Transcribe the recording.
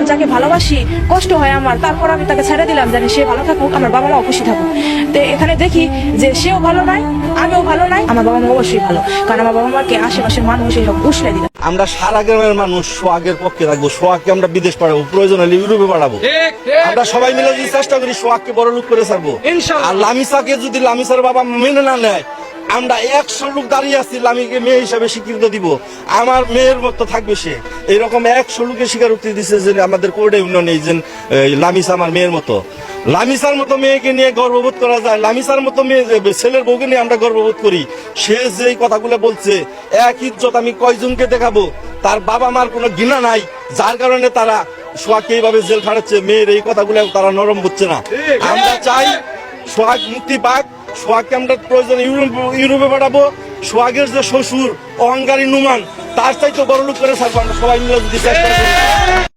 যাকে ভালোবাসি কষ্ট হয় আমার, তারপর আমি তাকে ছেড়ে দিলাম, জানি সে ভালো থাকুক, আমার বাবা মাও খুশি থাকুক। তো এখানে দেখি যে সেও ভালো নাই, আমিও ভালো নাই, আমার বাবা মা অবশ্যই ভালো, কারণ আমার বাবা মাকে আশেপাশের মানুষ এইসব উসলে দিলাম। আমরা সারা গ্রামের মানুষ সোহাগের পক্ষে থাকবো, সোহাগকে আমরা বিদেশ পাঠাবো, প্রয়োজন হলে ইউরোপে পাঠাবো। আমরা সবাই মিলে যদি চেষ্টা করি সোহাগকে বড় লোক করে ছাড়বো। আর লামিসাকে যদি লামিসার বাবা মেনে না নেয়, আমরা 100 লোক দাঁড়িয়ে আছি লামিকে মেয়ে হিসাবে স্বীকৃতি দিব, আমার মেয়ের মতো থাকবে সে। এইরকম 100 লোকের স্বীকারোক্তি দিচ্ছে যে আমাদের কোর্টে ইউনিয়নে যে লামিসা আমার মেয়ের মতো। লামিসার মতো মেয়েকে নিয়ে গর্ববোধ করা যায়, লামিসার মতো মেয়ে ছেলের বউকে নিয়ে আমরা গর্ববোধ করি। সে যেই কথাগুলো বলছে, এক ইজ্জত আমি কয়জনকে দেখাবো? তার বাবা মার কোনো ঘৃণা নাই, যার কারণে তারা সোহাগকে এইভাবে জেল খাটাচ্ছে। মেয়ের এই কথাগুলো তারা নরম হচ্ছে না। আমরা চাই সোহাগ মুক্তি পাক, সোহাগকে আমরা প্রয়োজনে ইউরোপে পাঠাবো। সোহাগের যে শ্বশুর অহংকারী নুমান, তার চাইতে বড় লোক করে ছাড়বো আমরা সবাই মিলে যদি চেষ্টা করি।